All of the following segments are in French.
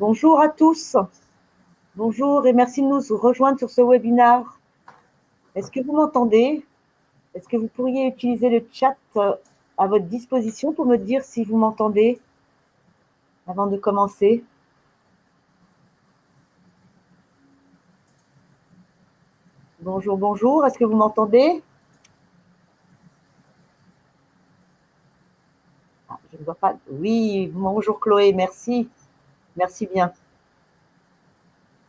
Bonjour à tous. Bonjour et merci de nous rejoindre sur ce webinaire. Est-ce que vous m'entendez? Est-ce que vous pourriez utiliser le chat à votre disposition pour me dire si vous m'entendez avant de commencer? Bonjour, bonjour. Est-ce que vous m'entendez? Je ne vois pas. Oui, bonjour Chloé, merci. Merci bien.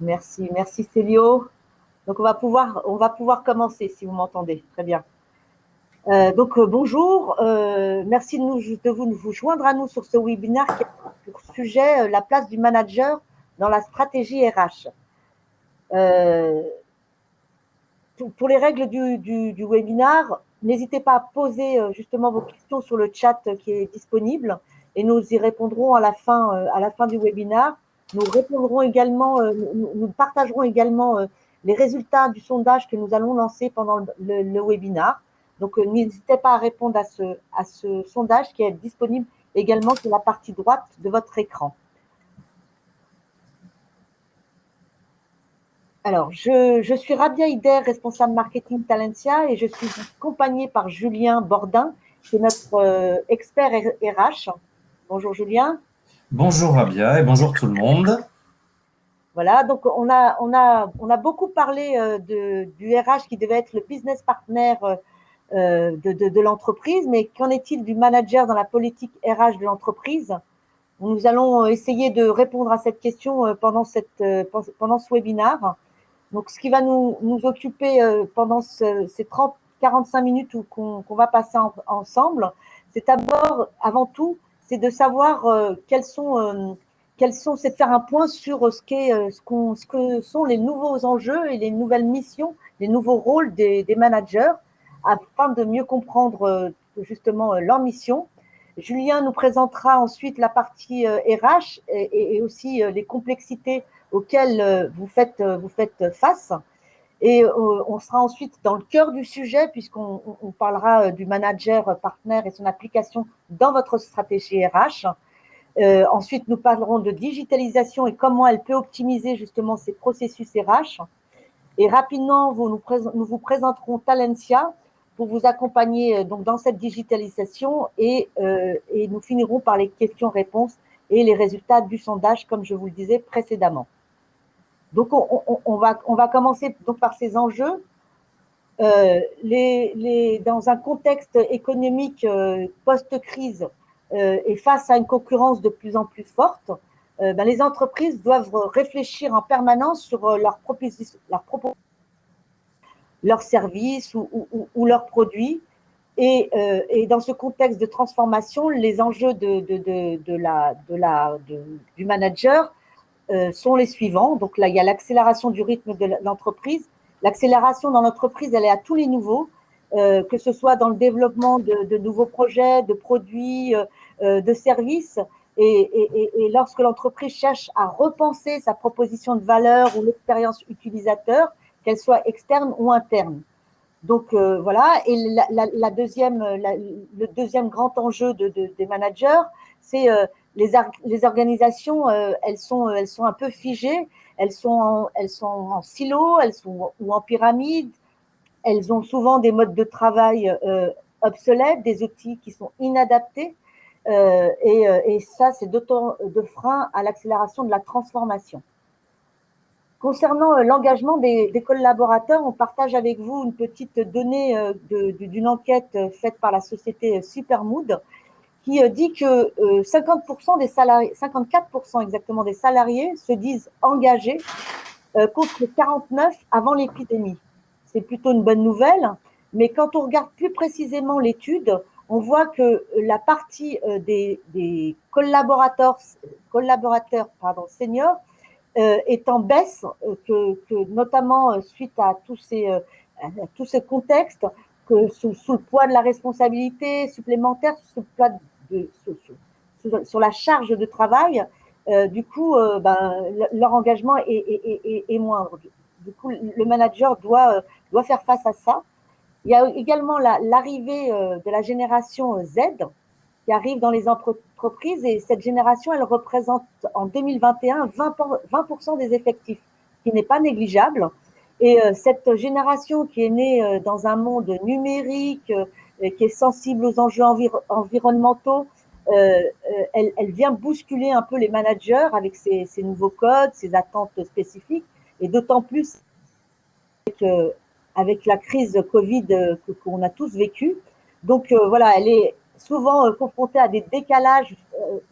Merci, merci Célio. Donc on va pouvoir commencer si vous m'entendez. Très bien. Bonjour, merci de vous joindre à nous sur ce webinaire qui a pour sujet la place du manager dans la stratégie RH. Pour les règles du webinaire, n'hésitez pas à poser justement vos questions sur le chat qui est disponible et nous y répondrons à la fin du webinaire. Nous répondrons également, nous partagerons également les résultats du sondage que nous allons lancer pendant le webinaire. Donc, n'hésitez pas à répondre à ce sondage qui est disponible également sur la partie droite de votre écran. Alors, je suis Rabia Ider, responsable marketing Talentia, et je suis accompagnée par Julien Bordin, qui est notre expert RH. Bonjour Julien. Bonjour Rabia et bonjour tout le monde. Voilà, donc on a beaucoup parlé du RH qui devait être le business partner de l'entreprise, mais qu'en est-il du manager dans la politique RH de l'entreprise? Nous allons essayer de répondre à cette question pendant ce webinaire. Donc, ce qui va nous occuper pendant ces 30-45 minutes qu'on va passer ensemble, c'est d'abord, avant tout, c'est de savoir c'est de faire un point sur ce que sont les nouveaux enjeux et les nouvelles missions, les nouveaux rôles des managers, afin de mieux comprendre justement leur mission. Julien nous présentera ensuite la partie RH et aussi les complexités auxquelles vous faites face. Et on sera ensuite dans le cœur du sujet puisqu'on parlera du manager partenaire et son application dans votre stratégie RH. Ensuite, nous parlerons de digitalisation et comment elle peut optimiser justement ces processus RH. Et rapidement, nous vous présenterons Talentia pour vous accompagner donc dans cette digitalisation et nous finirons par les questions-réponses et les résultats du sondage, comme je vous le disais précédemment. Donc, on va commencer donc par ces enjeux. Dans un contexte économique post-crise et face à une concurrence de plus en plus forte, les entreprises doivent réfléchir en permanence sur leurs services ou leurs produits. Et dans ce contexte de transformation, les enjeux du manager sont les suivants. Donc là, il y a l'accélération du rythme de l'entreprise. L'accélération dans l'entreprise, elle est à tous les niveaux, que ce soit dans le développement de nouveaux projets, de produits, de services. Et lorsque l'entreprise cherche à repenser sa proposition de valeur ou l'expérience utilisateur, qu'elle soit externe ou interne. Donc voilà, et le deuxième grand enjeu des managers, c'est les organisations, elles sont un peu figées, elles sont en silo, ou en pyramide, elles ont souvent des modes de travail obsolètes, des outils qui sont inadaptés, et ça, c'est d'autant de frein à l'accélération de la transformation. Concernant l'engagement des collaborateurs, on partage avec vous une petite donnée d'une enquête faite par la société Supermood qui dit que 50% des salariés, 54% exactement des salariés se disent engagés contre 49 avant l'épidémie. C'est plutôt une bonne nouvelle, mais quand on regarde plus précisément l'étude, on voit que la partie des collaborateurs seniors est en baisse, notamment suite à tout ce contexte, que sous le poids de la responsabilité supplémentaire, sur la charge de travail, du coup, leur engagement est moindre. Du coup, le manager doit faire face à ça. Il y a également l'arrivée de la génération Z qui arrive dans les entreprises et cette génération, elle représente en 2021 20% des effectifs, ce qui n'est pas négligeable. Et cette génération qui est née dans un monde numérique, qui est sensible aux enjeux environnementaux, elle vient bousculer un peu les managers avec ses nouveaux codes, ses attentes spécifiques, et d'autant plus avec la crise Covid qu'on a tous vécue. Donc voilà, elle est souvent confrontée à des décalages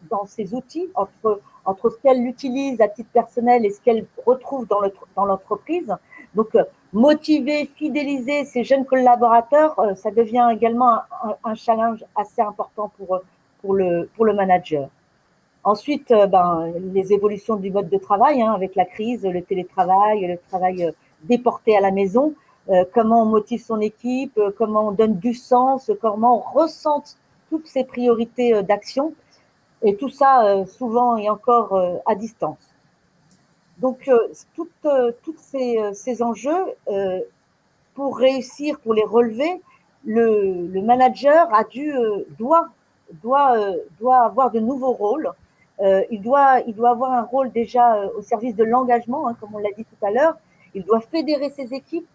dans ses outils entre ce qu'elle utilise à titre personnel et ce qu'elle retrouve dans l'entreprise. Donc motiver, fidéliser ces jeunes collaborateurs, ça devient également un challenge assez important pour le manager. Ensuite, les évolutions du mode de travail, avec la crise, le télétravail, le travail déporté à la maison, comment on motive son équipe, comment on donne du sens, comment on ressente toutes ces priorités d'action, et tout ça souvent et encore à distance. Donc, toutes ces enjeux, pour réussir, pour les relever, le manager doit avoir de nouveaux rôles. Il doit avoir un rôle déjà au service de l'engagement, comme on l'a dit tout à l'heure. Il doit fédérer ses équipes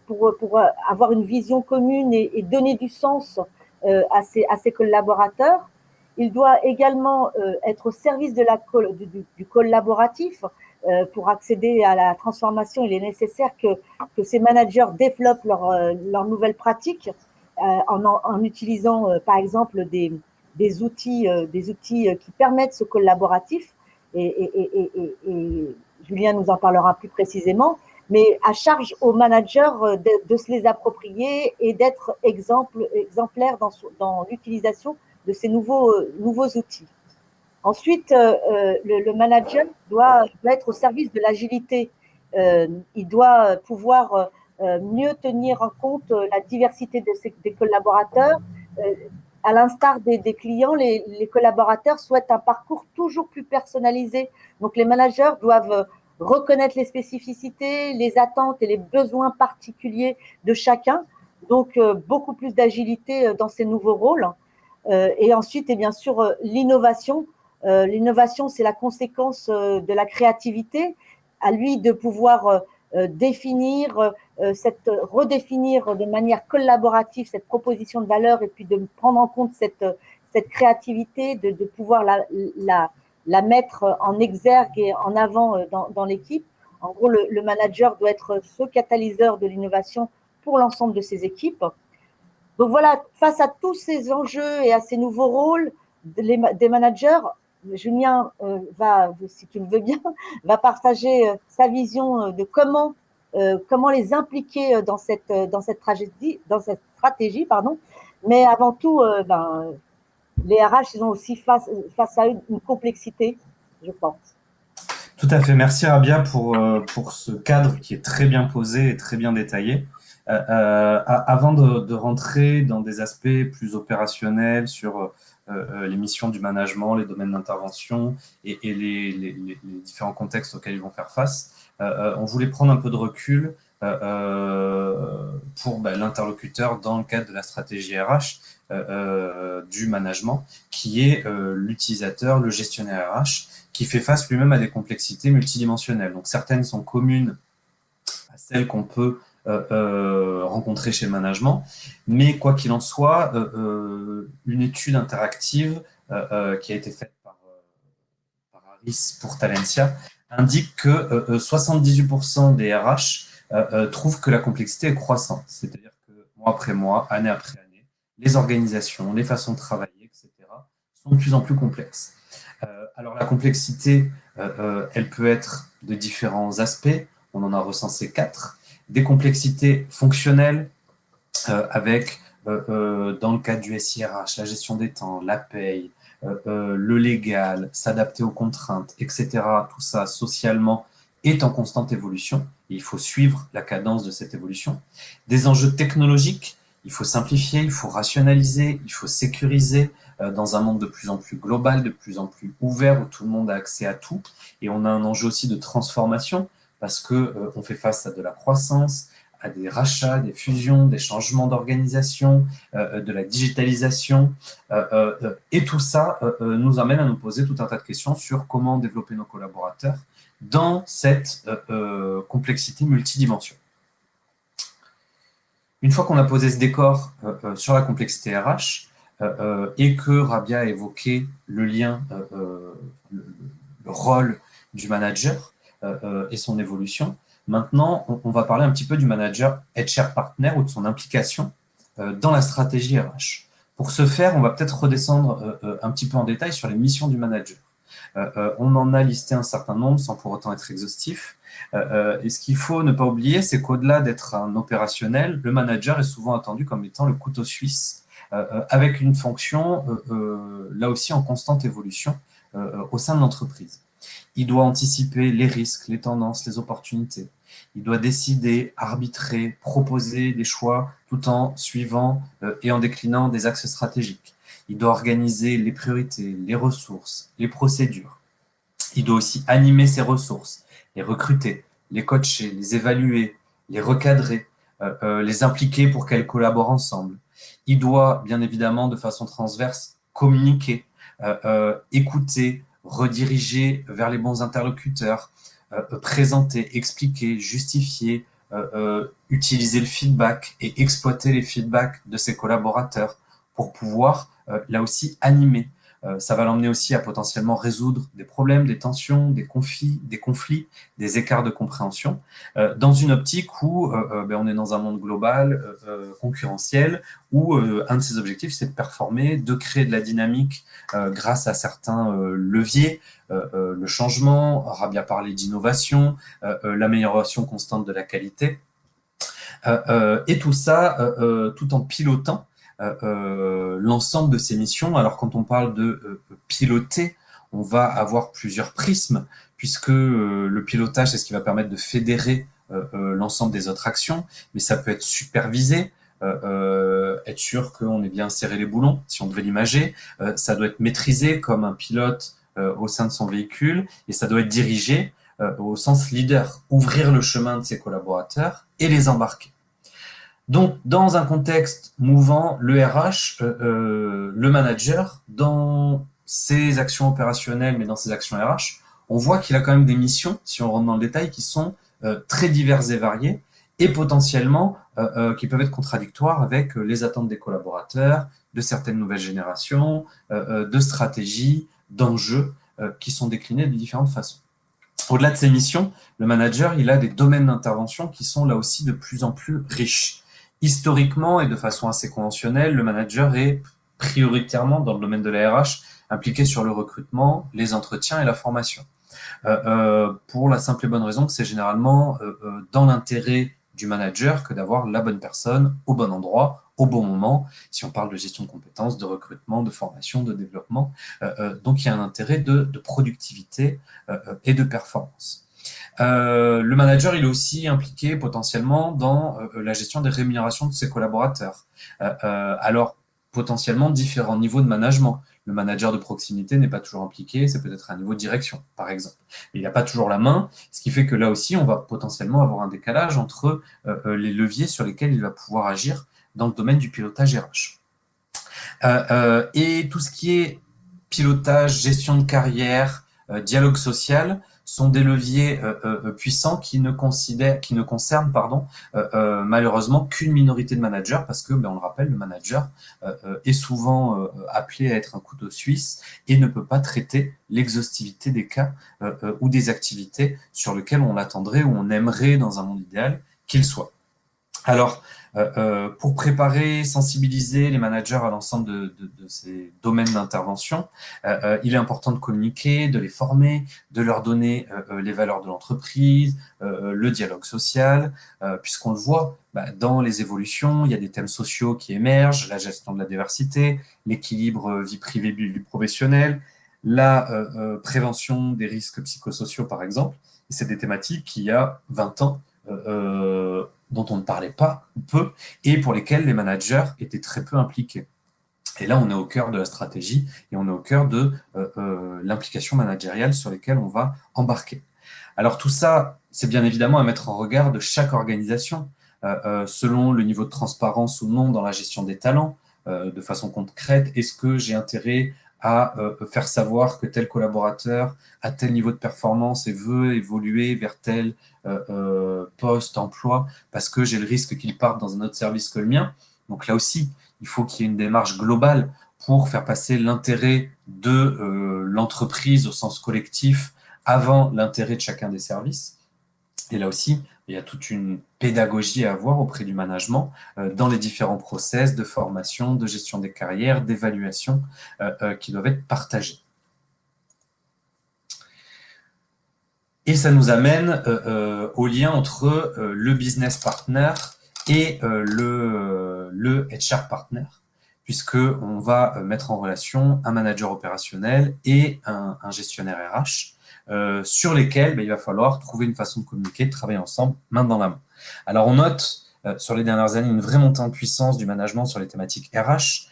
pour avoir une vision commune et donner du sens à ses collaborateurs. Il doit également être au service du collaboratif. Pour accéder à la transformation, il est nécessaire que ces managers développent leurs nouvelles pratiques en utilisant, par exemple, des outils qui permettent ce collaboratif. Et Julien nous en parlera plus précisément. Mais à charge aux managers de se les approprier et d'être exemplaires dans l'utilisation de ces nouveaux outils. Ensuite, le manager doit être au service de l'agilité. Il doit pouvoir mieux tenir en compte la diversité des collaborateurs. À l'instar des clients, les collaborateurs souhaitent un parcours toujours plus personnalisé. Donc, les managers doivent reconnaître les spécificités, les attentes et les besoins particuliers de chacun. Donc, beaucoup plus d'agilité dans ces nouveaux rôles. Et ensuite, et bien sûr, l'innovation. L'innovation, c'est la conséquence de la créativité. À lui de pouvoir redéfinir de manière collaborative cette proposition de valeur et puis de prendre en compte cette créativité, de pouvoir la mettre en exergue et en avant dans l'équipe. En gros, le manager doit être ce catalyseur de l'innovation pour l'ensemble de ses équipes. Donc voilà, face à tous ces enjeux et à ces nouveaux rôles des managers, Julien si tu le veux bien, va partager sa vision de comment les impliquer dans cette stratégie, pardon. Mais avant tout, les RH, ils ont aussi face à eux une complexité, je pense. Tout à fait. Merci Rabia pour ce cadre qui est très bien posé et très bien détaillé. Avant de rentrer dans des aspects plus opérationnels sur les missions du management, les domaines d'intervention et les différents contextes auxquels ils vont faire face, on voulait prendre un peu de recul pour l'interlocuteur dans le cadre de la stratégie RH du management, qui est l'utilisateur, le gestionnaire RH, qui fait face lui-même à des complexités multidimensionnelles. Donc certaines sont communes à celles qu'on peut rencontrer chez le management, mais quoi qu'il en soit, une étude interactive qui a été faite par Harris pour Talentia indique que 78% des RH trouvent que la complexité est croissante, c'est-à-dire que mois après mois, année après année, les organisations, les façons de travailler, etc., sont de plus en plus complexes. Alors la complexité, elle peut être de différents aspects. On en a recensé 4. Des complexités fonctionnelles avec, dans le cadre du SIRH, la gestion des temps, la paye, le légal, s'adapter aux contraintes, etc. Tout ça, socialement, est en constante évolution. Et il faut suivre la cadence de cette évolution. Des enjeux technologiques, il faut simplifier, il faut rationaliser, il faut sécuriser dans un monde de plus en plus global, de plus en plus ouvert, où tout le monde a accès à tout. Et on a un enjeu aussi de transformation, parce qu'on fait face à de la croissance, à des rachats, des fusions, des changements d'organisation, de la digitalisation. Et tout ça nous amène à nous poser tout un tas de questions sur comment développer nos collaborateurs dans cette complexité multidimension. Une fois qu'on a posé ce décor sur la complexité RH et que Rabia a évoqué le lien, le rôle du manager et son évolution, maintenant, on va parler un petit peu du manager HR partner ou de son implication dans la stratégie RH. Pour ce faire, on va peut-être redescendre un petit peu en détail sur les missions du manager. On en a listé un certain nombre sans pour autant être exhaustif. Et ce qu'il faut ne pas oublier, c'est qu'au-delà d'être un opérationnel, le manager est souvent attendu comme étant le couteau suisse, avec une fonction, là aussi, en constante évolution au sein de l'entreprise. Il doit anticiper les risques, les tendances, les opportunités. Il doit décider, arbitrer, proposer des choix tout en suivant et en déclinant des axes stratégiques. Il doit organiser les priorités, les ressources, les procédures. Il doit aussi animer ses ressources, les recruter, les coacher, les évaluer, les recadrer, les impliquer pour qu'elles collaborent ensemble. Il doit, bien évidemment, de façon transverse, communiquer, écouter, rediriger vers les bons interlocuteurs, présenter, expliquer, justifier, utiliser le feedback et exploiter les feedbacks de ses collaborateurs pour pouvoir, là aussi, animer. Ça va l'emmener aussi à potentiellement résoudre des problèmes, des tensions, des conflits, des écarts de compréhension, dans une optique où on est dans un monde global, concurrentiel, où un de ses objectifs, c'est de performer, de créer de la dynamique grâce à certains leviers, le changement, Rabia parlé d'innovation, l'amélioration constante de la qualité, et tout ça tout en pilotant l'ensemble de ces missions. Alors, quand on parle de piloter, on va avoir plusieurs prismes, puisque le pilotage, c'est ce qui va permettre de fédérer l'ensemble des autres actions, mais ça peut être supervisé, être sûr qu'on est bien serré les boulons, si on devait l'imager. Ça doit être maîtrisé comme un pilote au sein de son véhicule, et ça doit être dirigé au sens leader, ouvrir le chemin de ses collaborateurs et les embarquer. Donc, dans un contexte mouvant, le RH, le manager, dans ses actions opérationnelles, mais dans ses actions RH, on voit qu'il a quand même des missions, si on rentre dans le détail, qui sont très diverses et variées, et potentiellement qui peuvent être contradictoires avec les attentes des collaborateurs, de certaines nouvelles générations, de stratégies, d'enjeux qui sont déclinés de différentes façons. Au-delà de ces missions, le manager, il a des domaines d'intervention qui sont là aussi de plus en plus riches. Historiquement et de façon assez conventionnelle, le manager est prioritairement dans le domaine de la RH impliqué sur le recrutement, les entretiens et la formation. Pour la simple et bonne raison que c'est généralement dans l'intérêt du manager que d'avoir la bonne personne au bon endroit, au bon moment, si on parle de gestion de compétences, de recrutement, de formation, de développement. Donc, il y a un intérêt de productivité et de performance. Le manager, il est aussi impliqué potentiellement dans la gestion des rémunérations de ses collaborateurs. Alors, potentiellement, différents niveaux de management. Le manager de proximité n'est pas toujours impliqué, c'est peut-être un niveau de direction, par exemple. Mais il n'a pas toujours la main, ce qui fait que là aussi, on va potentiellement avoir un décalage entre les leviers sur lesquels il va pouvoir agir dans le domaine du pilotage RH. Et tout ce qui est pilotage, gestion de carrière, dialogue social, sont des leviers puissants qui ne concernent malheureusement qu'une minorité de managers parce que, on le rappelle, le manager est souvent appelé à être un couteau suisse et ne peut pas traiter l'exhaustivité des cas ou des activités sur lesquelles on l'attendrait ou on aimerait, dans un monde idéal, qu'il soit. Alors, pour préparer, sensibiliser les managers à l'ensemble de ces domaines d'intervention, il est important de communiquer, de les former, de leur donner les valeurs de l'entreprise, le dialogue social, puisqu'on le voit, dans les évolutions, il y a des thèmes sociaux qui émergent, la gestion de la diversité, l'équilibre vie privée, vie professionnelle, la prévention des risques psychosociaux, par exemple. Et c'est des thématiques qui, il y a 20 ans, dont on ne parlait pas ou peu, et pour lesquels les managers étaient très peu impliqués. Et là, on est au cœur de la stratégie et on est au cœur de l'implication managériale sur lesquelles on va embarquer. Alors tout ça, c'est bien évidemment à mettre en regard de chaque organisation. selon le niveau de transparence ou non dans la gestion des talents, de façon concrète. Est-ce que j'ai intérêt à faire savoir que tel collaborateur a tel niveau de performance et veut évoluer vers tel poste, emploi, parce que j'ai le risque qu'il parte dans un autre service que le mien. Donc là aussi, il faut qu'il y ait une démarche globale pour faire passer l'intérêt de l'entreprise au sens collectif avant l'intérêt de chacun des services. Et là aussi, il y a toute une pédagogie à avoir auprès du management dans les différents process de formation, de gestion des carrières, d'évaluation qui doivent être partagés. Et ça nous amène au lien entre le business partner et le HR partner, puisqu'on va mettre en relation un manager opérationnel et un gestionnaire RH, sur lesquels il va falloir trouver une façon de communiquer, de travailler ensemble, main dans la main. Alors on note sur les dernières années une vraie montée en puissance du management sur les thématiques RH,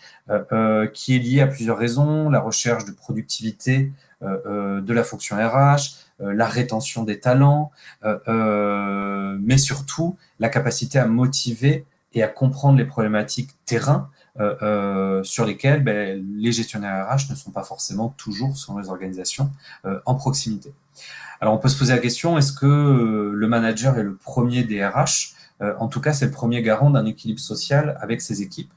qui est liée à plusieurs raisons: la recherche de productivité de la fonction RH, la rétention des talents, mais surtout la capacité à motiver et à comprendre les problématiques terrain sur lesquelles les gestionnaires RH ne sont pas forcément toujours, selon les organisations, en proximité. Alors on peut se poser la question, est-ce que le manager est le premier des RH? En tout cas, c'est le premier garant d'un équilibre social avec ses équipes,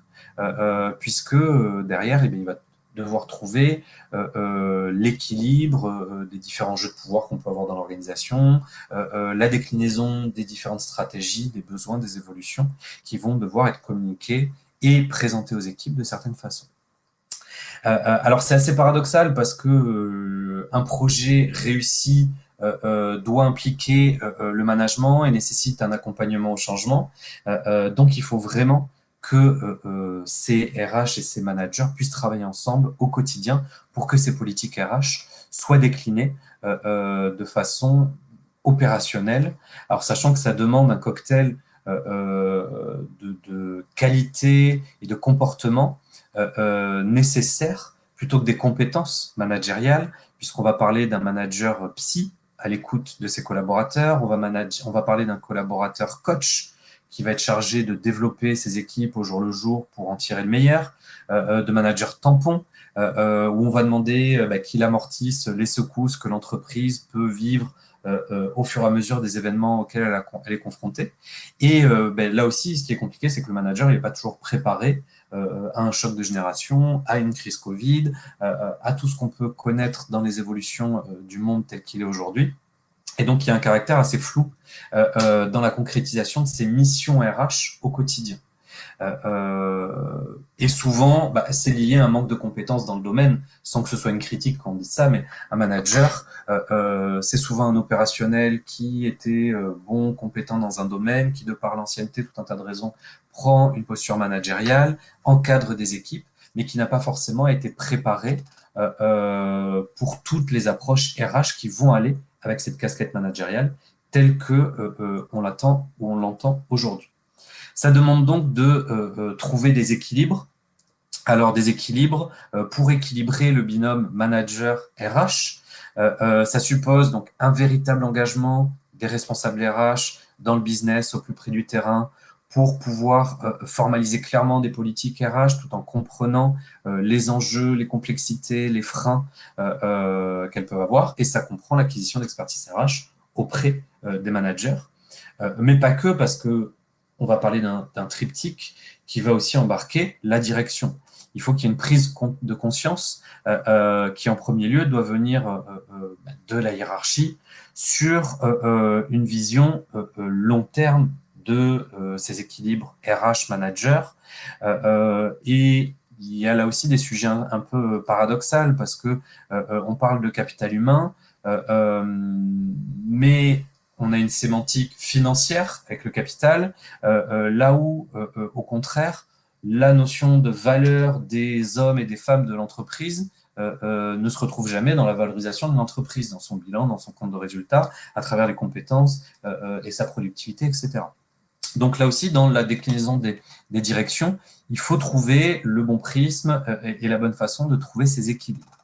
puisque derrière, il va devoir trouver l'équilibre des différents jeux de pouvoir qu'on peut avoir dans l'organisation, la déclinaison des différentes stratégies, des besoins, des évolutions qui vont devoir être communiquées et présentées aux équipes de certaines façons. Alors c'est assez paradoxal parce que un projet réussi doit impliquer le management et nécessite un accompagnement au changement. Donc il faut vraiment que ces RH et ces managers puissent travailler ensemble au quotidien pour que ces politiques RH soient déclinées de façon opérationnelle. Alors sachant que ça demande un cocktail de qualité et de comportement nécessaires plutôt que des compétences managériales, puisqu'on va parler d'un manager psy à l'écoute de ses collaborateurs, on va parler d'un collaborateur coach qui va être chargé de développer ses équipes au jour le jour pour en tirer le meilleur, de manager tampon, où on va demander qu'il amortisse les secousses que l'entreprise peut vivre au fur et à mesure des événements auxquels elle est confrontée. Et là aussi, ce qui est compliqué, c'est que le manager n'est pas toujours préparé à un choc de génération, à une crise Covid, à tout ce qu'on peut connaître dans les évolutions du monde tel qu'il est aujourd'hui. Et donc, il y a un caractère assez flou dans la concrétisation de ces missions RH au quotidien. Et souvent, c'est lié à un manque de compétences dans le domaine, sans que ce soit une critique quand on dit ça, mais un manager, c'est souvent un opérationnel qui était bon, compétent dans un domaine, qui de par l'ancienneté, tout un tas de raisons, prend une posture managériale, encadre des équipes, mais qui n'a pas forcément été préparé pour toutes les approches RH qui vont aller avec cette casquette managériale telle que on l'attend ou on l'entend aujourd'hui. Ça demande donc de trouver des équilibres. Alors, des équilibres pour équilibrer le binôme manager-RH, ça suppose donc un véritable engagement des responsables RH dans le business, au plus près du terrain, pour pouvoir formaliser clairement des politiques RH tout en comprenant les enjeux, les complexités, les freins qu'elles peuvent avoir. Et ça comprend l'acquisition d'expertise RH auprès des managers. Mais pas que, parce que on va parler d'un triptyque qui va aussi embarquer la direction. Il faut qu'il y ait une prise de conscience qui, en premier lieu, doit venir de la hiérarchie sur une vision long terme de ces équilibres RH-manager. Et il y a là aussi des sujets un peu paradoxaux parce que on parle de capital humain, mais on a une sémantique financière avec le capital, là où, au contraire, la notion de valeur des hommes et des femmes de l'entreprise ne se retrouve jamais dans la valorisation de l'entreprise, dans son bilan, dans son compte de résultat, à travers les compétences et sa productivité, etc. Donc là aussi, dans la déclinaison des directions, il faut trouver le bon prisme et la bonne façon de trouver ces équilibres.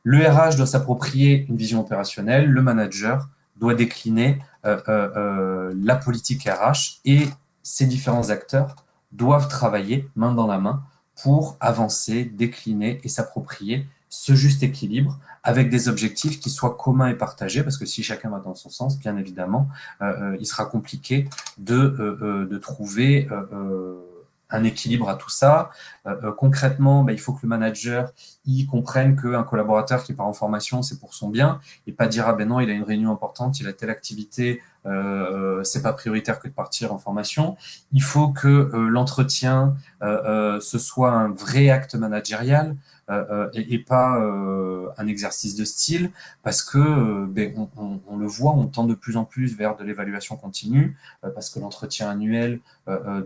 Le RH doit s'approprier une vision opérationnelle, le manager doit décliner la politique RH et ces différents acteurs doivent travailler main dans la main pour avancer, décliner et s'approprier ce juste équilibre avec des objectifs qui soient communs et partagés, parce que si chacun va dans son sens, bien évidemment, il sera compliqué de trouver un équilibre à tout ça. Concrètement, il faut que le manager il comprenne qu'un collaborateur qui part en formation, c'est pour son bien, et pas dire, ah ben non, il a une réunion importante, il a telle activité, c'est pas prioritaire que de partir en formation. Il faut que l'entretien, ce soit un vrai acte managérial, et pas un exercice de style, parce que on le voit, on tend de plus en plus vers de l'évaluation continue, parce que l'entretien annuel,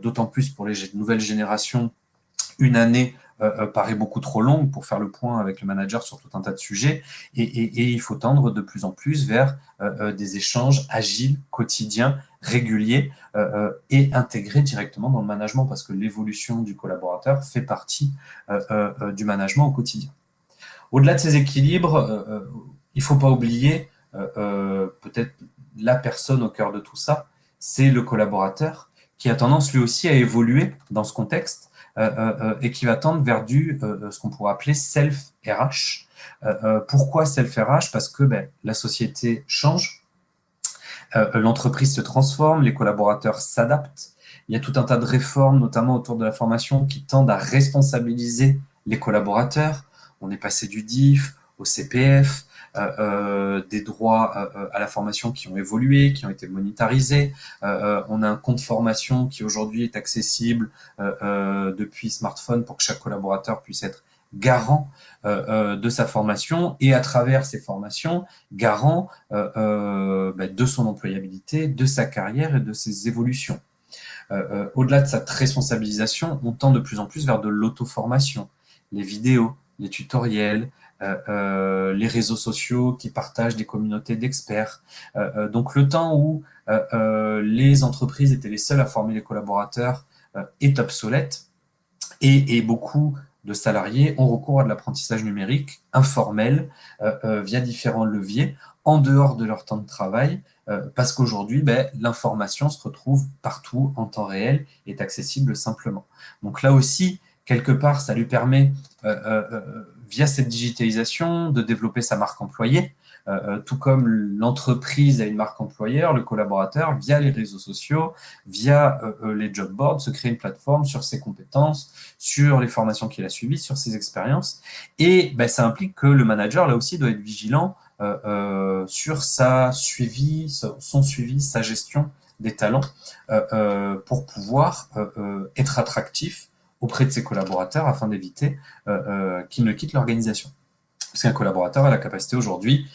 d'autant plus pour les nouvelles générations, une année paraît beaucoup trop longue pour faire le point avec le manager sur tout un tas de sujets, et il faut tendre de plus en plus vers des échanges agiles, quotidiens, réguliers, et intégrés directement dans le management, parce que l'évolution du collaborateur fait partie du management au quotidien. Au-delà de ces équilibres, il ne faut pas oublier peut-être la personne au cœur de tout ça, c'est le collaborateur qui a tendance lui aussi à évoluer dans ce contexte et qui va tendre vers ce qu'on pourrait appeler self-RH. Pourquoi self-RH? Parce que la société change, l'entreprise se transforme, les collaborateurs s'adaptent. Il y a tout un tas de réformes, notamment autour de la formation, qui tendent à responsabiliser les collaborateurs. On est passé du DIF au CPF, des droits à la formation qui ont évolué, qui ont été monétarisés. On a un compte formation qui aujourd'hui est accessible depuis smartphone pour que chaque collaborateur puisse être garant de sa formation et à travers ces formations, garant de son employabilité, de sa carrière et de ses évolutions. Au-delà de cette responsabilisation, on tend de plus en plus vers de l'auto-formation, les vidéos, les tutoriels, les réseaux sociaux qui partagent des communautés d'experts. Donc le temps où les entreprises étaient les seules à former les collaborateurs est obsolète, et beaucoup de salariés ont recours à de l'apprentissage numérique informel via différents leviers en dehors de leur temps de travail, parce qu'aujourd'hui, l'information se retrouve partout en temps réel et est accessible simplement. Donc là aussi, quelque part, ça lui permet, via cette digitalisation, de développer sa marque employée, tout comme l'entreprise a une marque employeur, le collaborateur, via les réseaux sociaux, via les job boards, se crée une plateforme sur ses compétences, sur les formations qu'il a suivies, sur ses expériences. Et ça implique que le manager, là aussi, doit être vigilant sur son suivi, sa gestion des talents, pour pouvoir être attractif auprès de ses collaborateurs afin d'éviter qu'ils ne quittent l'organisation. Parce qu'un collaborateur a la capacité aujourd'hui,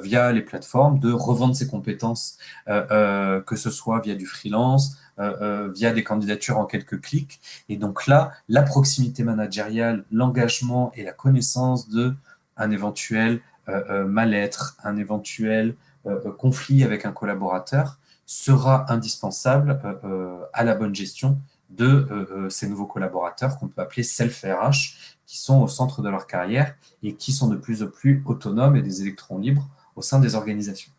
via les plateformes, de revendre ses compétences, que ce soit via du freelance, via des candidatures en quelques clics. Et donc là, la proximité managériale, l'engagement et la connaissance d'un éventuel mal-être, un éventuel conflit avec un collaborateur sera indispensable à la bonne gestion de ces nouveaux collaborateurs qu'on peut appeler self-RH, qui sont au centre de leur carrière et qui sont de plus en plus autonomes et des électrons libres au sein des organisations.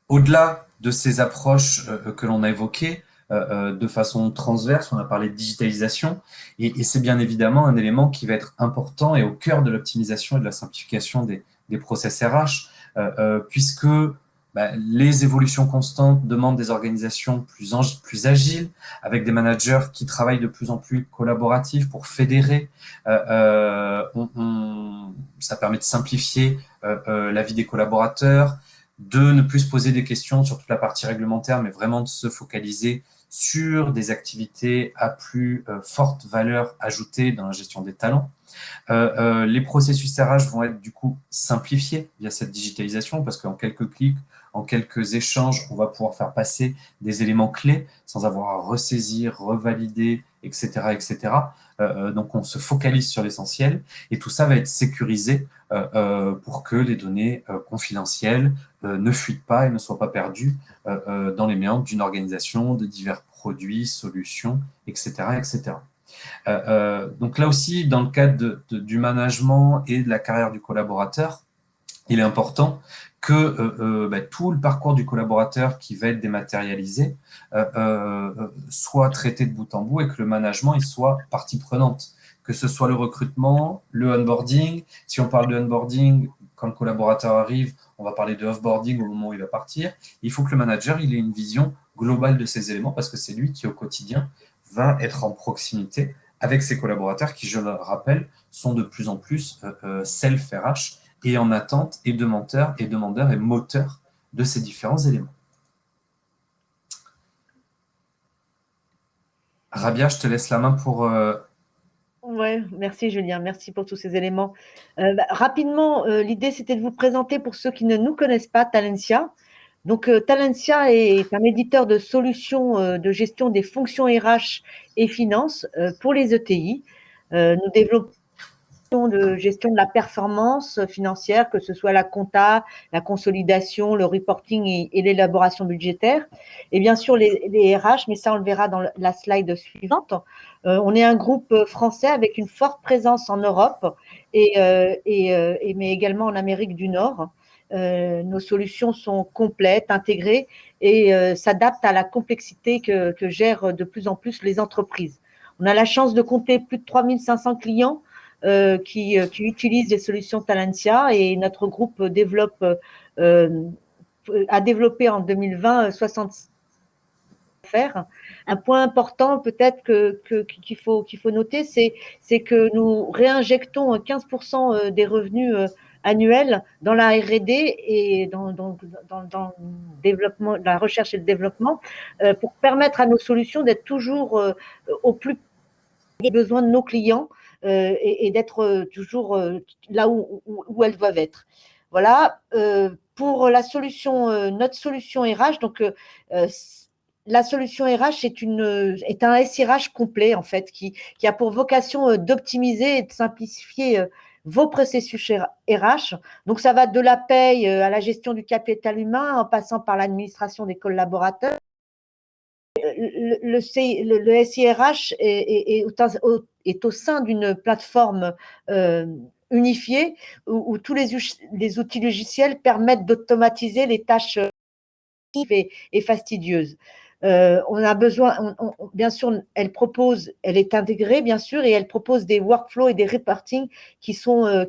Au-delà de ces approches que l'on a évoquées, de façon transverse, on a parlé de digitalisation, et c'est bien évidemment un élément qui va être important et au cœur de l'optimisation et de la simplification des process RH, puisque les évolutions constantes demandent des organisations plus agiles, avec des managers qui travaillent de plus en plus collaboratifs pour fédérer. Ça permet de simplifier la vie des collaborateurs, de ne plus se poser des questions sur toute la partie réglementaire, mais vraiment de se focaliser sur des activités à plus forte valeur ajoutée dans la gestion des talents. Les processus RH vont être du coup simplifiés via cette digitalisation, parce qu'en quelques clics, en quelques échanges, on va pouvoir faire passer des éléments clés sans avoir à ressaisir, revalider, etc. etc. Donc on se focalise sur l'essentiel, et tout ça va être sécurisé pour que les données confidentielles ne fuitent pas et ne soient pas perdues dans les méandres d'une organisation, de divers produits, solutions, etc. etc. Donc là aussi, dans le cadre du management et de la carrière du collaborateur, il est important que tout le parcours du collaborateur qui va être dématérialisé soit traité de bout en bout et que le management il soit partie prenante, que ce soit le recrutement, le onboarding. Si on parle de onboarding, quand le collaborateur arrive, on va parler de offboarding au moment où il va partir. Il faut que le manager il ait une vision globale de ces éléments parce que c'est lui qui, au quotidien, va être en proximité avec ses collaborateurs qui, je le rappelle, sont de plus en plus self-RH et en attente et demandeur et moteur de ces différents éléments. Rabia, je te laisse la main pour… Ouais, merci Julien, merci pour tous ces éléments. Rapidement, l'idée c'était de vous présenter pour ceux qui ne nous connaissent pas Talentia. Donc Talentia est un éditeur de solutions de gestion des fonctions RH et finances pour les ETI. Nous développons de gestion de la performance financière, que ce soit la compta, la consolidation, le reporting et l'élaboration budgétaire. Et bien sûr, les RH, mais ça, on le verra dans la slide suivante. On est un groupe français avec une forte présence en Europe mais également en Amérique du Nord. Nos solutions sont complètes, intégrées et s'adaptent à la complexité que gèrent de plus en plus les entreprises. On a la chance de compter plus de 3500 clients qui utilisent les solutions Talentia et notre groupe a développé en 2020 60 faire. Un point important peut-être qu'il faut noter, c'est que nous réinjectons 15% des revenus annuels dans la R&D et dans le développement, la recherche et le développement pour permettre à nos solutions d'être toujours au plus des besoins de nos clients et d'être toujours là où elles doivent être. Voilà. Pour la solution, notre solution RH, donc la solution RH est un SIRH complet en fait qui a pour vocation d'optimiser et de simplifier vos processus RH. Donc ça va de la paye à la gestion du capital humain en passant par l'administration des collaborateurs. Le SIRH est au sein d'une plateforme unifiée où tous les outils logiciels permettent d'automatiser les tâches et fastidieuses. On a besoin, bien sûr, elle est intégrée, bien sûr, et elle propose des workflows et des reporting qui sont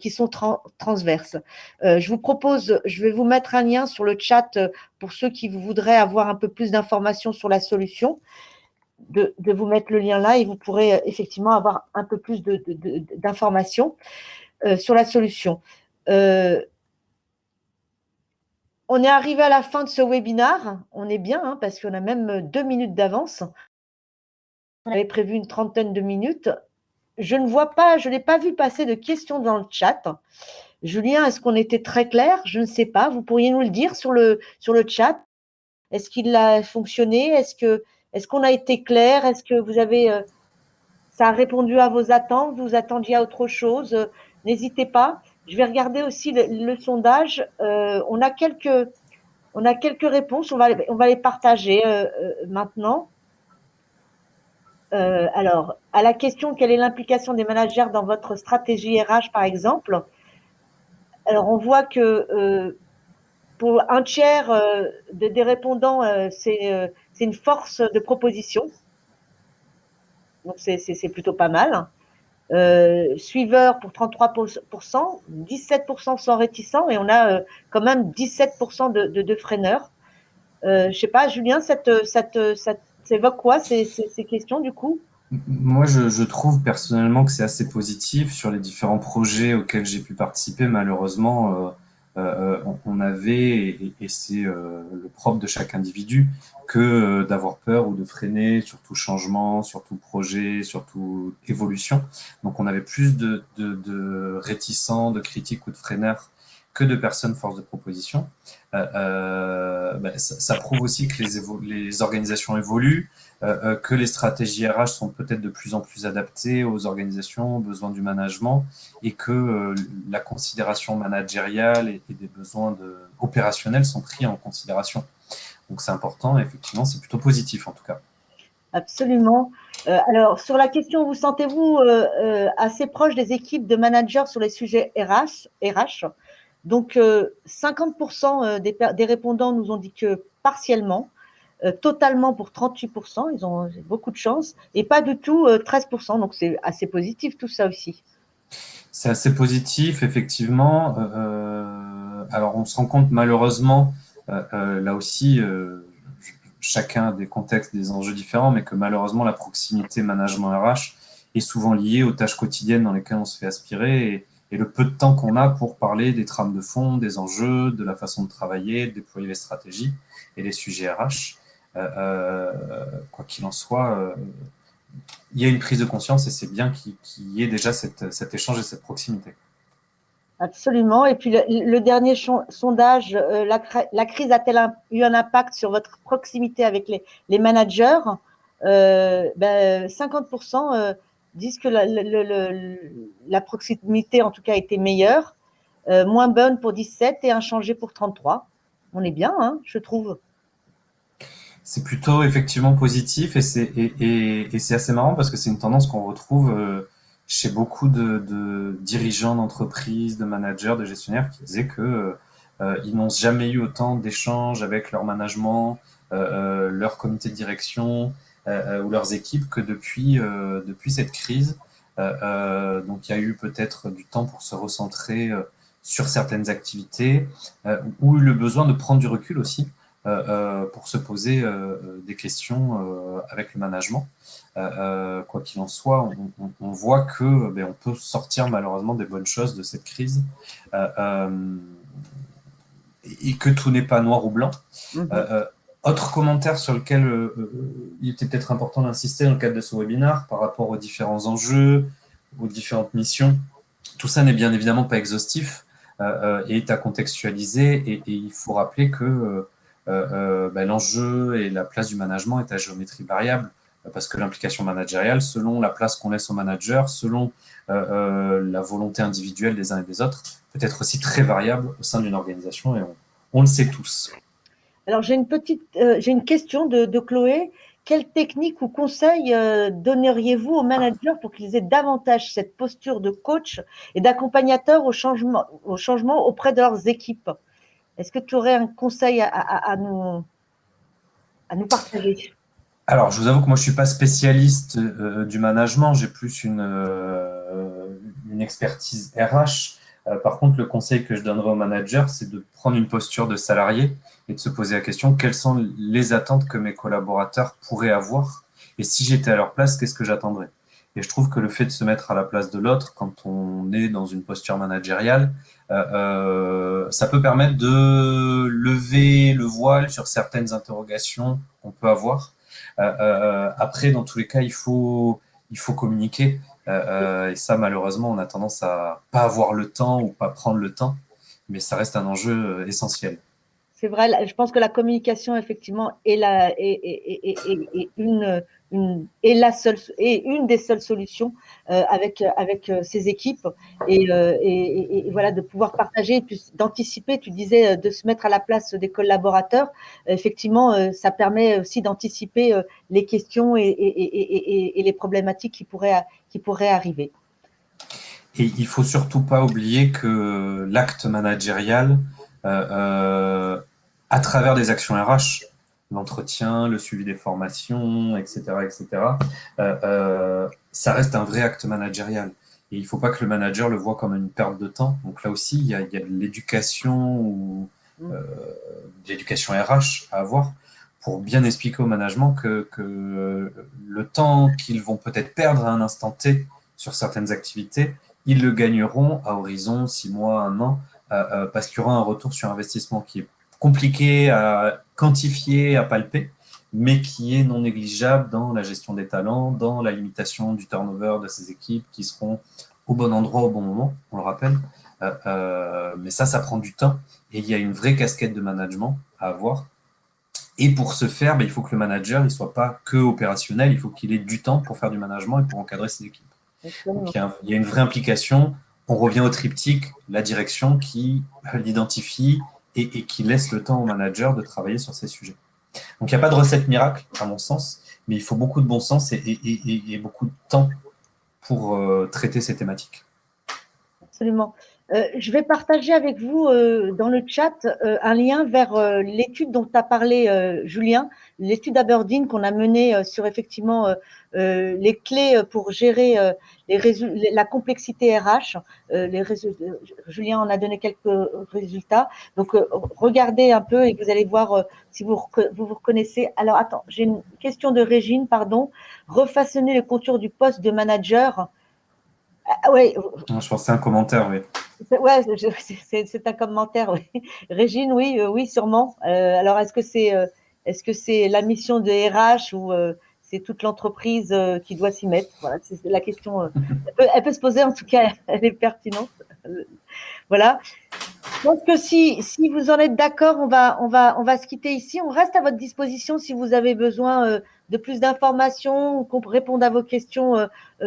transverses. Je vais vous mettre un lien sur le chat pour ceux qui voudraient avoir un peu plus d'informations sur la solution, de vous mettre le lien là et vous pourrez effectivement avoir un peu plus d'informations sur la solution. On est arrivé à la fin de ce webinaire. On est bien, hein, parce qu'on a même 2 minutes d'avance. On avait prévu une trentaine de minutes. Je n'ai pas vu passer de questions dans le chat. Julien, est-ce qu'on était très clair? Je ne sais pas. Vous pourriez nous le dire sur le chat. Est-ce qu'il a fonctionné? Est-ce qu'on a été clair? Est-ce que ça a répondu à vos attentes? Vous attendiez à autre chose? N'hésitez pas. Je vais regarder aussi le sondage. On a quelques réponses. On va les partager maintenant. Alors, à la question, quelle est l'implication des managers dans votre stratégie RH, par exemple? Alors, on voit que pour un tiers des répondants, c'est une force de proposition. Donc, c'est plutôt pas mal. Suiveurs pour 33%, 17% sont réticents et on a quand même 17% de freineurs. Je ne sais pas, Julien, ça évoque quoi ces questions du coup? Moi, je trouve personnellement que c'est assez positif sur les différents projets auxquels j'ai pu participer. Malheureusement, on avait, et c'est le propre de chaque individu, que d'avoir peur ou de freiner sur tout changement, sur tout projet, sur toute évolution. Donc, on avait plus de réticents, de critiques ou de freineurs que de personnes force de proposition. Ça prouve aussi que les organisations évoluent, que les stratégies RH sont peut-être de plus en plus adaptées aux organisations, aux besoins du management, et que la considération managériale et des besoins opérationnels sont pris en considération. Donc c'est important, et effectivement, c'est plutôt positif en tout cas. Absolument. Alors, sur la question, vous sentez-vous assez proche des équipes de managers sur les sujets RH? Donc, 50% des répondants nous ont dit que partiellement, totalement pour 38%, ils ont beaucoup de chance, et pas du tout 13%, donc c'est assez positif tout ça aussi. C'est assez positif, effectivement. Alors, on se rend compte malheureusement, là aussi, chacun a des contextes, des enjeux différents, mais que malheureusement, la proximité management RH est souvent liée aux tâches quotidiennes dans lesquelles on se fait aspirer et le peu de temps qu'on a pour parler des trames de fond, des enjeux, de la façon de travailler, de déployer les stratégies et les sujets RH. Quoi qu'il en soit, il y a une prise de conscience et c'est bien qu'il y ait déjà cet échange et cette proximité. Absolument. Et puis le dernier sondage, la crise a-t-elle eu un impact sur votre proximité avec les managers? 50% disent que la proximité, en tout cas, était meilleure, moins bonne pour 17 et inchangée pour 33. On est bien, hein, je trouve. C'est plutôt effectivement positif et c'est assez marrant parce que c'est une tendance qu'on retrouve chez beaucoup de dirigeants d'entreprises, de managers, de gestionnaires qui disaient que ils n'ont jamais eu autant d'échanges avec leur management, leur comité de direction ou leurs équipes que depuis cette crise. Donc il y a eu peut-être du temps pour se recentrer sur certaines activités ou le besoin de prendre du recul aussi pour se poser des questions avec le management. Quoi qu'il en soit, on voit que on peut sortir malheureusement des bonnes choses de cette crise et que tout n'est pas noir ou blanc. Mhm. Autre commentaire sur lequel il était peut-être important d'insister dans le cadre de ce webinaire par rapport aux différents enjeux, aux différentes missions. Tout ça n'est bien évidemment pas exhaustif et est à contextualiser et il faut rappeler que l'enjeu et la place du management est à géométrie variable parce que l'implication managériale, selon la place qu'on laisse au manager, selon la volonté individuelle des uns et des autres, peut être aussi très variable au sein d'une organisation et on le sait tous. Alors, j'ai une question de Chloé. Quelle technique ou conseil donneriez-vous aux managers pour qu'ils aient davantage cette posture de coach et d'accompagnateur au changement auprès de leurs équipes? Est-ce que tu aurais un conseil à nous partager? Alors, je vous avoue que moi, je suis pas spécialiste du management, j'ai plus une expertise RH. Par contre, le conseil que je donnerais aux managers, c'est de prendre une posture de salarié et de se poser la question, quelles sont les attentes que mes collaborateurs pourraient avoir? Et si j'étais à leur place, qu'est-ce que j'attendrais? Et je trouve que le fait de se mettre à la place de l'autre, quand on est dans une posture managériale, ça peut permettre de lever le voile sur certaines interrogations qu'on peut avoir après, dans tous les cas, il faut communiquer. Et ça, malheureusement, on a tendance à pas avoir le temps ou pas prendre le temps, mais ça reste un enjeu essentiel. C'est vrai, je pense que la communication, effectivement, est une des seules solutions avec ces équipes. Et voilà, de pouvoir partager, d'anticiper, tu disais, de se mettre à la place des collaborateurs. Effectivement, ça permet aussi d'anticiper les questions et les problématiques qui pourraient arriver. Et il faut surtout pas oublier que l'acte managérial, à travers des actions RH, l'entretien, le suivi des formations, etc., ça reste un vrai acte managérial. Et il ne faut pas que le manager le voit comme une perte de temps. Donc là aussi, il y a de l'éducation ou Mm. euh, de l'éducation RH à avoir pour bien expliquer au management que le temps qu'ils vont peut-être perdre à un instant T sur certaines activités, ils le gagneront à horizon 6 mois, 1 an, parce qu'il y aura un retour sur investissement qui est compliqué à quantifier, à palper, mais qui est non négligeable dans la gestion des talents, dans la limitation du turnover de ces équipes qui seront au bon endroit au bon moment, on le rappelle. Mais ça prend du temps et il y a une vraie casquette de management à avoir. Et pour ce faire, il faut que le manager ne soit pas que opérationnel, il faut qu'il ait du temps pour faire du management et pour encadrer ses équipes. Donc Absolument. il y a une vraie implication. On revient au triptyque, la direction qui l'identifie et qui laisse le temps au manager de travailler sur ces sujets. Donc il n'y a pas de recette miracle, à mon sens, mais il faut beaucoup de bon sens et beaucoup de temps pour traiter ces thématiques. Absolument. Je vais partager avec vous dans le chat un lien vers l'étude dont tu as parlé, Julien, l'étude Aberdeen qu'on a menée sur effectivement les clés pour gérer la complexité RH. Julien en a donné quelques résultats. Donc, regardez un peu et vous allez voir si vous reconnaissez. Alors, attends, j'ai une question de Régine, pardon. Refaçonner le contour du poste de manager. Ah, ouais, Je pense que c'est un commentaire, oui. ouais, c'est un commentaire, oui. Régine, oui, oui, sûrement. Alors, est-ce que c'est la mission de RH ou c'est toute l'entreprise qui doit s'y mettre? Voilà, c'est la question. Elle peut se poser, en tout cas, elle est pertinente. Voilà. Je pense que si vous en êtes d'accord, on va se quitter ici. On reste à votre disposition si vous avez besoin de plus d'informations ou qu'on réponde à vos questions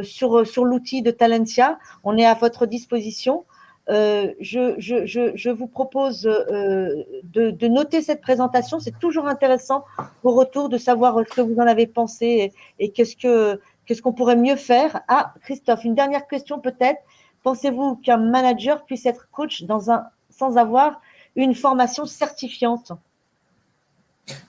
sur l'outil de Talentia. On est à votre disposition. Je vous propose de noter cette présentation. C'est toujours intéressant au retour de savoir ce que vous en avez pensé et qu'est-ce qu'on pourrait mieux faire. Ah, Christophe, une dernière question peut-être. Pensez-vous qu'un manager puisse être coach sans avoir une formation certifiante?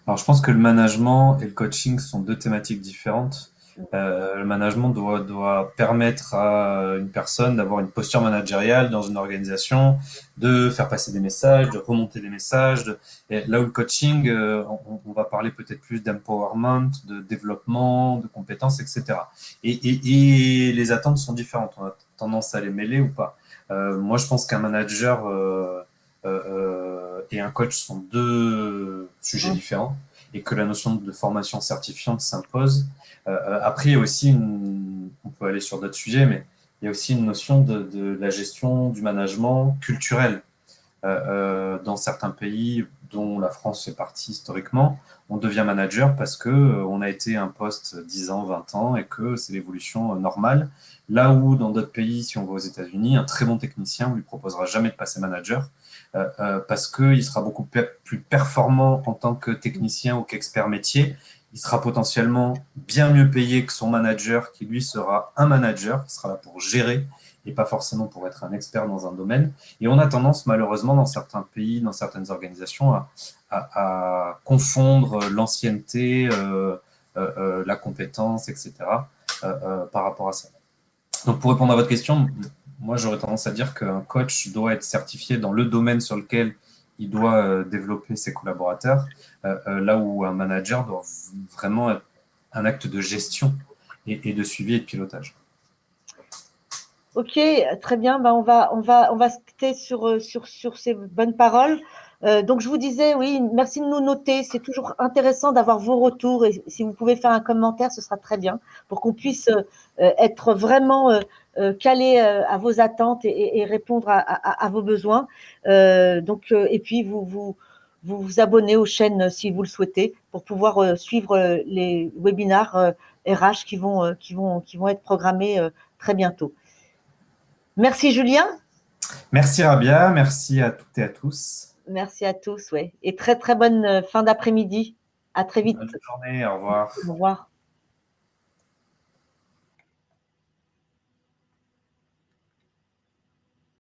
Alors, je pense que le management et le coaching sont deux thématiques différentes. Le management doit permettre à une personne d'avoir une posture managériale dans une organisation, de faire passer des messages, de remonter des messages. Et là où le coaching, on va parler peut-être plus d'empowerment, de développement, de compétences, etc. Et les attentes sont différentes. On a tendance à les mêler ou pas. Moi, je pense qu'un manager et un coach sont deux sujets différents et que la notion de formation certifiante s'impose. Après, il y a aussi on peut aller sur d'autres sujets, mais il y a aussi une notion de la gestion du management culturel. Dans certains pays, dont la France fait partie historiquement, on devient manager parce que on a été un poste 10 ans, 20 ans et que c'est l'évolution normale. Là où dans d'autres pays, si on va aux États-Unis, un très bon technicien, on lui proposera jamais de passer manager parce qu'il sera beaucoup plus performant en tant que technicien ou qu'expert métier. Il sera potentiellement bien mieux payé que son manager, qui lui sera un manager, qui sera là pour gérer et pas forcément pour être un expert dans un domaine. Et on a tendance, malheureusement, dans certains pays, dans certaines organisations, à confondre l'ancienneté, la compétence, etc., par rapport à ça. Donc, pour répondre à votre question, moi, j'aurais tendance à dire qu'un coach doit être certifié dans le domaine sur lequel il doit développer ses collaborateurs, là où un manager doit vraiment être un acte de gestion et de suivi et de pilotage. Ok, très bien. Ben, on va se quitter sur ces bonnes paroles. Donc, je vous disais, oui, merci de nous noter. C'est toujours intéressant d'avoir vos retours. Et si vous pouvez faire un commentaire, ce sera très bien pour qu'on puisse être vraiment calé à vos attentes et répondre à vos besoins. Et puis, vous abonnez aux chaînes si vous le souhaitez pour pouvoir suivre les webinars RH qui vont être programmés très bientôt. Merci Julien. Merci Rabia, merci à toutes et à tous. Merci à tous, ouais. Et très très bonne fin d'après-midi. À très vite. Bonne journée, au revoir. Au revoir.